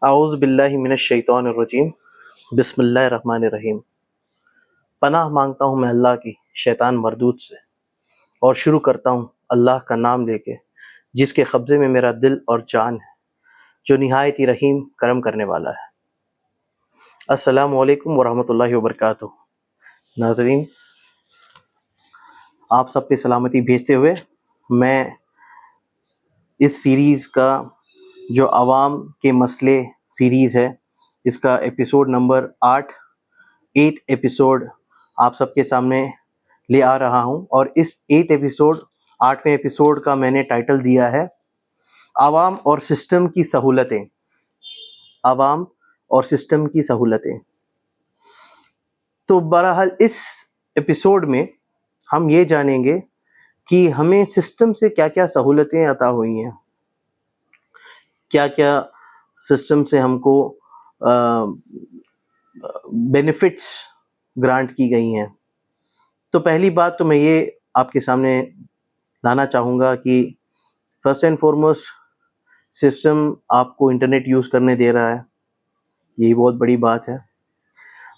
आऊज़ बिल्लाहि मिनश शैतानिर रजीम। बिस्मिल्लाहिर रहमानिर रहीम। पनाह मांगता हूँ मैं अल्लाह की शैतान मरदूद से, और शुरू करता हूँ अल्लाह का नाम लेके, जिसके कब्ज़े में मेरा दिल और जान है, जो निहायत ही रहीम करम करने वाला है। अस्सलामु अलैकुम वरहमतुल्लाहि वबरकातुहू। नाज़रीन, आप सब पे सलामती भेजते हुए मैं इस सीरीज़ का जो अवाम के मसले सीरीज़ है, इसका एपिसोड नंबर 8 एपिसोड आप सबके सामने ले आ रहा हूं। और इस 8वें एपिसोड का मैंने टाइटल दिया है आवाम और सिस्टम की सहूलतें। आवाम और सिस्टम की सहूलतें। तो बहरहाल इस एपिसोड में हम ये जानेंगे कि हमें सिस्टम से क्या क्या सहूलतें अता हुई हैं, क्या क्या सिस्टम से हमको बेनिफिट्स ग्रांट की गई हैं। तो पहली बात तो मैं ये आपके सामने लाना चाहूँगा कि फर्स्ट एंड फॉरमोस्ट सिस्टम आपको इंटरनेट यूज़ करने दे रहा है, यही बहुत बड़ी बात है।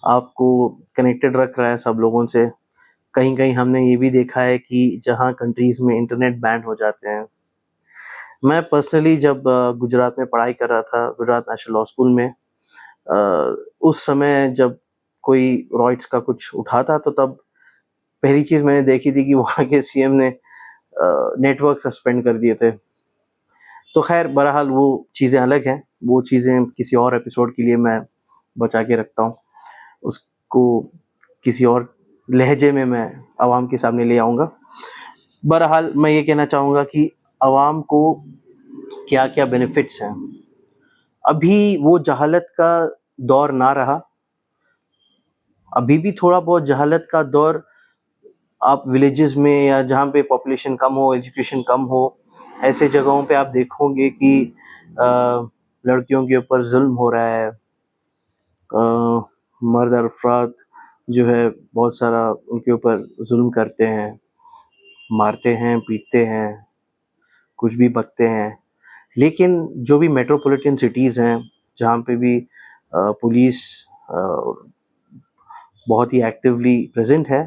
आपको कनेक्टेड रख रहा है सब लोगों से। कहीं कहीं हमने ये भी देखा है कि जहाँ कंट्रीज़ में इंटरनेट बैन हो जाते हैं। मैं पर्सनली जब गुजरात में पढ़ाई कर रहा था, गुजरात नेशनल लॉ स्कूल में, उस समय जब कोई रॉइट्स का कुछ उठाता तो तब पहली चीज़ मैंने देखी थी कि वहाँ के सीएम ने नेटवर्क सस्पेंड कर दिए थे। तो खैर बहरहाल वो चीज़ें अलग हैं, वो चीज़ें किसी और एपिसोड के लिए मैं बचा के रखता हूँ। उसको किसी और लहजे में मैं आवाम के सामने ले आऊँगा। बहरहाल मैं ये कहना चाहूँगा कि आवाम को क्या क्या बेनिफिट्स हैं। अभी वो जहालत का दौर ना रहा, अभी भी थोड़ा बहुत जहालत का दौर आप विलेजेस में या जहाँ पे पॉपुलेशन कम हो, एजुकेशन कम हो, ऐसे जगहों पे आप देखोगे कि लड़कियों के ऊपर जुल्म हो रहा है। मर्द अफराद जो है बहुत सारा उनके ऊपर जुल्म करते हैं, मारते हैं, पीटते हैं, कुछ भी बकते हैं। लेकिन जो भी मेट्रोपॉलिटन सिटीज़ हैं जहाँ पे भी पुलिस बहुत ही एक्टिवली प्रेजेंट है,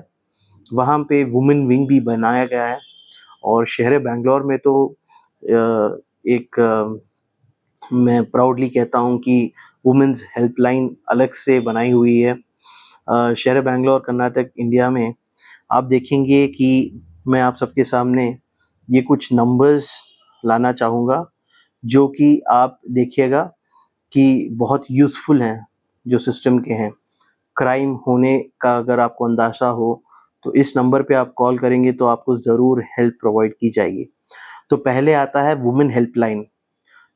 वहाँ पे वुमेन विंग भी बनाया गया है। और शहर बेंगलोर में तो एक मैं प्राउडली कहता हूँ कि वुमेन्स हेल्पलाइन अलग से बनाई हुई है। शहर बेंगलोर, कर्नाटक, इंडिया में आप देखेंगे कि मैं आप सबके सामने ये कुछ नंबर्स लाना चाहूँगा, जो कि आप देखिएगा कि बहुत यूज़फुल हैं, जो सिस्टम के हैं। क्राइम होने का अगर आपको अंदाज़ा हो तो इस नंबर पे आप कॉल करेंगे तो आपको ज़रूर हेल्प प्रोवाइड की जाएगी। तो पहले आता है वुमेन हेल्पलाइन,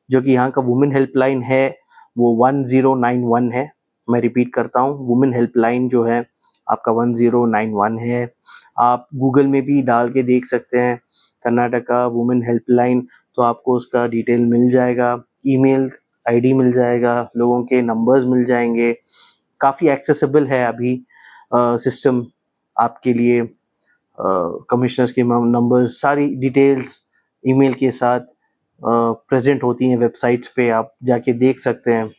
जो कि यहाँ का वुमेन हेल्पलाइन है वो 1091 है। मैं रिपीट करता हूँ, वुमेन हेल्पलाइन जो है आपका 1091 है। आप गूगल में भी डाल के देख सकते हैं कर्नाटका वुमेन हेल्पलाइन, तो आपको उसका डिटेल मिल जाएगा, ईमेल आईडी मिल जाएगा, लोगों के नंबर्स मिल जाएंगे। काफ़ी एक्सेसिबल है अभी सिस्टम आपके लिए। कमिश्नर्स के नंबर्स, सारी डिटेल्स ईमेल के साथ प्रेजेंट होती हैं वेबसाइट्स पे, आप जाके देख सकते हैं।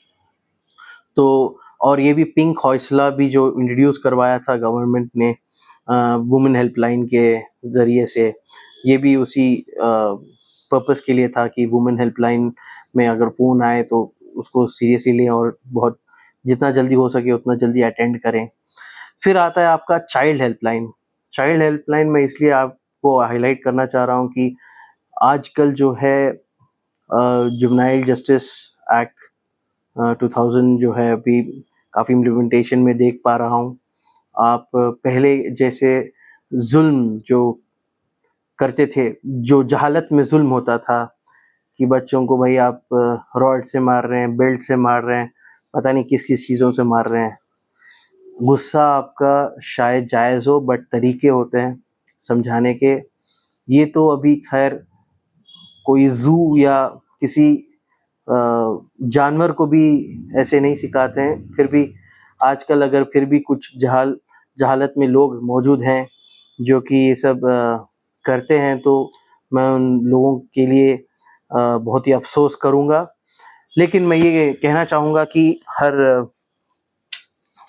तो और ये भी पिंक हौसला भी जो इंट्रोड्यूस करवाया था गवर्नमेंट ने वुमेन हेल्पलाइन के ज़रिए से, ये भी उसी पर्पस के लिए था कि वुमेन हेल्पलाइन में अगर फ़ोन आए तो उसको सीरियसली लें और बहुत जितना जल्दी हो सके उतना जल्दी अटेंड करें। फिर आता है आपका चाइल्ड हेल्पलाइन। चाइल्ड हेल्पलाइन मैं इसलिए आपको हाईलाइट करना चाह रहा हूँ कि आजकल जो है जुवेनाइल जस्टिस एक्ट 2000 जो है अभी काफ़ी इम्प्लीमेंटेशन में देख पा रहा हूँ। आप पहले जैसे जुल्म जो करते थे, जो जहालत में जुल्म होता था कि बच्चों को भाई आप रॉड से मार रहे हैं, बेल्ट से मार रहे हैं, पता नहीं किस किस चीज़ों से मार रहे हैं। गुस्सा आपका शायद जायज़ हो, बट तरीके होते हैं समझाने के। ये तो अभी खैर कोई ज़ू या किसी जानवर को भी ऐसे नहीं सिखाते हैं। फिर भी आजकल अगर फिर भी कुछ जहालत में लोग मौजूद हैं जो कि ये सब करते हैं, तो मैं उन लोगों के लिए बहुत ही अफ़सोस करूँगा। लेकिन मैं ये कहना चाहूँगा कि हर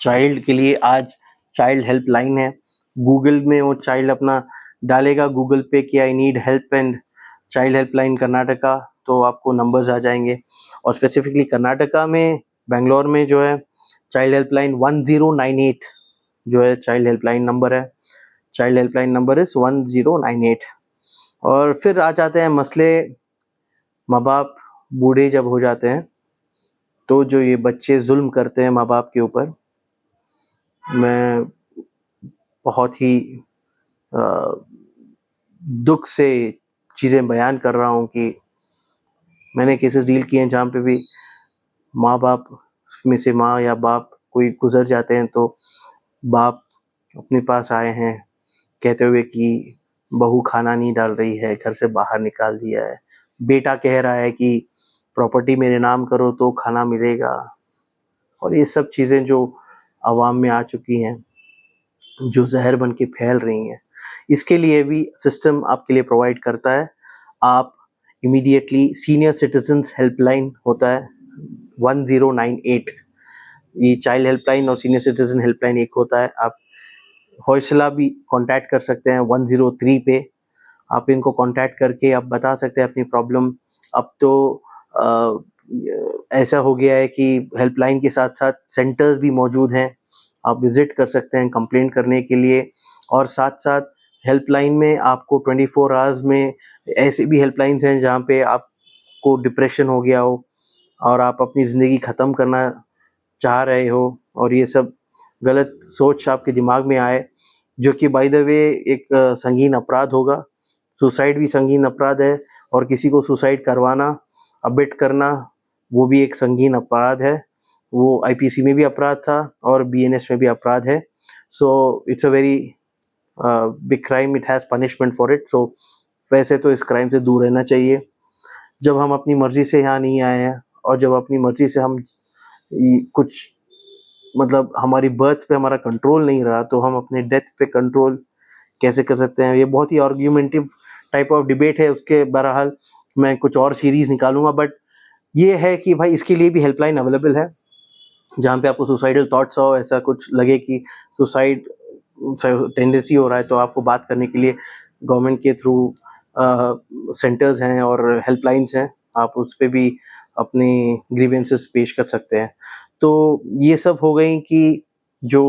चाइल्ड के लिए आज चाइल्ड हेल्पलाइन है। गूगल में वो चाइल्ड अपना डालेगा गूगल पे कि I need help and child helpline Karnataka, तो आपको नंबर्स आ जाएंगे। और स्पेसिफिकली कर्नाटका में बेंगलोर में जो है चाइल्ड हेल्पलाइन 1098 जो है चाइल्ड हेल्पलाइन नंबर है। Child helpline number is 1098। और फिर आ जाते हैं मसले, माँ बाप बूढ़े जब हो जाते हैं तो जो ये बच्चे जुल्म करते हैं माँ बाप के ऊपर, मैं बहुत ही अ, दुख से चीज़ें बयान कर रहा हूँ कि मैंने केसेस डील किए हैं जहाँ पे भी माँ बाप में से माँ या बाप कोई गुजर जाते हैं तो बाप अपने पास आए हैं कहते हुए कि बहू खाना नहीं डाल रही है, घर से बाहर निकाल दिया है। बेटा कह रहा है कि प्रॉपर्टी मेरे नाम करो तो खाना मिलेगा। और ये सब चीज़ें जो आवाम में आ चुकी हैं, जो जहर बन के फैल रही हैं, इसके लिए भी सिस्टम आपके लिए प्रोवाइड करता है। आप इमीडिएटली सीनियर सिटीजन्स हेल्पलाइन होता है 1098, ये चाइल्ड हेल्पलाइन और सीनियर सिटीजन हेल्पलाइन एक होता है। आप हौसला भी कांटेक्ट कर सकते हैं 103 पे। आप इनको कांटेक्ट करके आप बता सकते हैं अपनी प्रॉब्लम। अब तो ऐसा हो गया है कि हेल्पलाइन के साथ साथ सेंटर्स भी मौजूद हैं, आप विजिट कर सकते हैं कंप्लेंट करने के लिए। और साथ साथ हेल्पलाइन में आपको 24 आवर्स में ऐसी भी हेल्पलाइंस हैं जहाँ पे आपको डिप्रेशन हो गया हो और आप अपनी ज़िंदगी ख़त्म करना चाह रहे हो और ये सब गलत सोच आपके दिमाग में आए, जो कि बाय द वे एक संगीन अपराध होगा। सुसाइड भी संगीन अपराध है और किसी को सुसाइड करवाना, अबिट करना, वो भी एक संगीन अपराध है। वो आईपीसी में भी अपराध था और बीएनएस में भी अपराध है। So it's a very big crime, it has punishment for it. So वैसे तो इस क्राइम से दूर रहना चाहिए। जब हम अपनी मर्जी से यहाँ नहीं आए हैं और जब अपनी मर्जी से हम कुछ मतलब हमारी बर्थ पे हमारा कंट्रोल नहीं रहा, तो हम अपने डेथ पे कंट्रोल कैसे कर सकते हैं? ये बहुत ही आर्ग्यूमेंटिव टाइप ऑफ डिबेट है, उसके बहरहाल मैं कुछ और सीरीज निकालूंगा। बट ये है कि भाई इसके लिए भी हेल्पलाइन अवेलेबल है, जहाँ पे आपको सुसाइडल थॉट्स हो, ऐसा कुछ लगे कि सुसाइड टेंडेंसी हो रहा है, तो आपको बात करने के लिए गवर्नमेंट के थ्रू सेंटर्स हैं और हेल्पलाइंस हैं, आप उस पर भी अपने ग्रीवेंसेस पेश कर सकते हैं। तो ये सब हो गई कि जो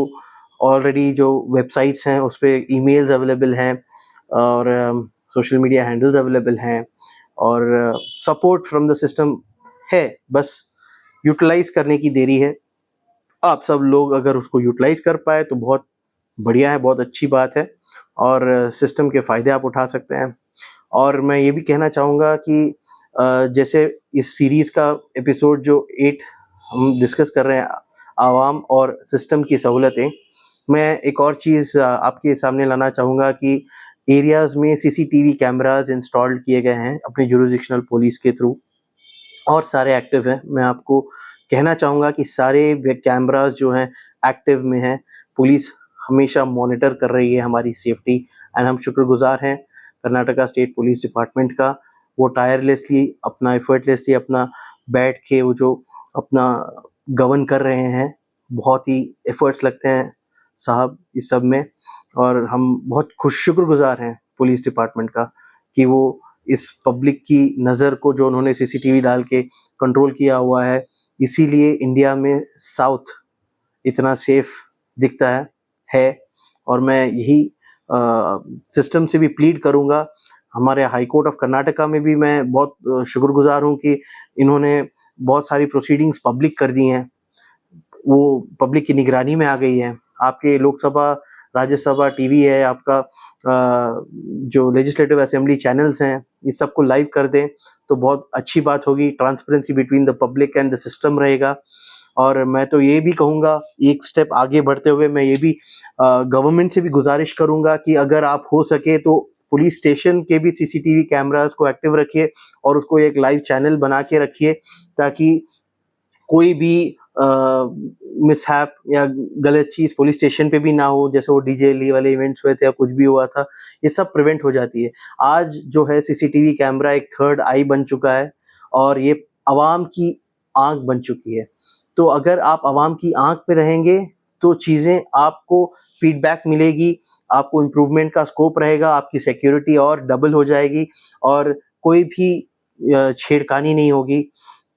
ऑलरेडी जो वेबसाइट्स हैं उस पर ईमेल्स अवेलेबल हैं और सोशल मीडिया हैंडल्स अवेलेबल हैं और सपोर्ट फ्रॉम द सिस्टम है, बस यूटिलाइज करने की देरी है। आप सब लोग अगर उसको यूटिलाइज कर पाए तो बहुत बढ़िया है, बहुत अच्छी बात है और सिस्टम के फ़ायदे आप उठा सकते हैं। और मैं ये भी कहना चाहूँगा कि जैसे इस सीरीज़ का एपिसोड जो 8 हम डिस्कस कर रहे हैं, आवाम और सिस्टम की सहूलतें, मैं एक और चीज़ आपके सामने लाना चाहूँगा कि एरियाज़ में सीसीटीवी कैमरास इंस्टॉल्ड किए गए हैं अपनी जुरिसडिक्शनल पुलिस के थ्रू और सारे एक्टिव हैं। मैं आपको कहना चाहूँगा कि सारे कैमरास जो हैं एक्टिव में हैं। पुलिस हमेशा मॉनिटर कर रही है हमारी सेफ्टी एंड हम शुक्रगुजार हैं कर्नाटका स्टेट पुलिस डिपार्टमेंट का। वो टायरलेसली अपना एफर्टलेसली अपना बैठ के वो जो अपना गवर्न कर रहे हैं, बहुत ही एफर्ट्स लगते हैं साहब इस सब में। और हम बहुत शुक्रगुजार हैं पुलिस डिपार्टमेंट का कि वो इस पब्लिक की नज़र को जो उन्होंने सीसीटीवी डाल के कंट्रोल किया हुआ है, इसीलिए इंडिया में साउथ इतना सेफ दिखता है। और मैं यही सिस्टम से भी प्लीड करूँगा। हमारे हाई कोर्ट ऑफ कर्नाटका में भी मैं बहुत शुक्रगुजार हूँ कि इन्होंने बहुत सारी प्रोसीडिंग्स पब्लिक कर दी हैं, वो पब्लिक की निगरानी में आ गई है। आपके लोकसभा, राज्यसभा टीवी है, आपका जो लेजिस्लेटिव असेंबली चैनल्स हैं, इस सब को लाइव कर दें तो बहुत अच्छी बात होगी। Transparency between the public and the system रहेगा। और मैं तो ये भी कहूँगा, एक स्टेप आगे बढ़ते हुए मैं ये भी गवर्नमेंट से भी गुजारिश करूँगा कि अगर आप हो सके तो पुलिस स्टेशन के भी सीसीटीवी कैमरास को एक्टिव रखिए और उसको एक लाइव चैनल बना के रखिए, ताकि कोई भी मिसहैप या गलत चीज़ पुलिस स्टेशन पे भी ना हो। जैसे वो डीजे ली वाले इवेंट्स हुए थे या कुछ भी हुआ था, ये सब प्रिवेंट हो जाती है। आज जो है सीसीटीवी कैमरा एक थर्ड आई बन चुका है और ये आवाम की आँख बन चुकी है। तो अगर आप आवाम की आँख पे रहेंगे तो चीज़ें आपको फीडबैक मिलेगी, आपको इम्प्रूवमेंट का स्कोप रहेगा, आपकी सिक्योरिटी और डबल हो जाएगी और कोई भी छेड़खानी नहीं होगी।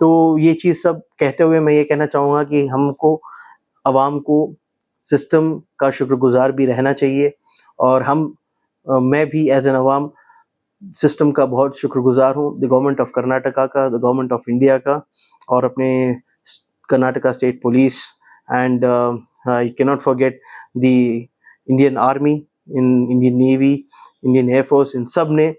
तो ये चीज़ सब कहते हुए मैं ये कहना चाहूँगा कि हमको आवाम को सिस्टम का शुक्रगुज़ार भी रहना चाहिए और मैं भी एज़ एन अवाम सिस्टम का बहुत शुक्रगुज़ार हूँ, द गवर्नमेंट ऑफ कर्नाटका का, द गवर्नमेंट ऑफ इंडिया का और अपने Karnataka state police and I can not forget the Indian army, Indian navy, Indian air force, इन सब ने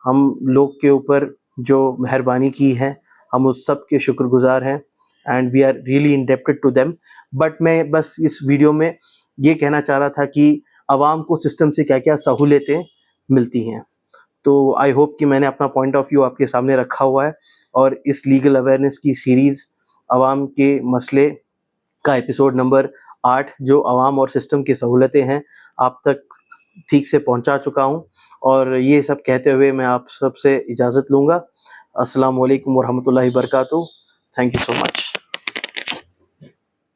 हम लोग के ऊपर जो मेहरबानी की है, हम उस सब के शुक्रगुज़ार हैं and we are really indebted to them. But मैं बस इस वीडियो में ये कहना चाह रहा था कि आवाम को सिस्टम से क्या-क्या सहूलियतें मिलती हैं। तो आई होप कि मैंने अपना पॉइंट ऑफ व्यू आपके सामने रखा हुआ है और इस लीगल अवेयरनेस की सीरीज़ आवाम के मसले का एपिसोड नंबर 8 जो आवाम और सिस्टम की सहूलतें हैं, आप तक ठीक से पहुंचा चुका हूं और ये सब कहते हुए मैं आप सबसे इजाज़त लूँगा। अस्सलाम वालेकुम व रहमतुल्लाहि व बरकातुहू। Thank you so much.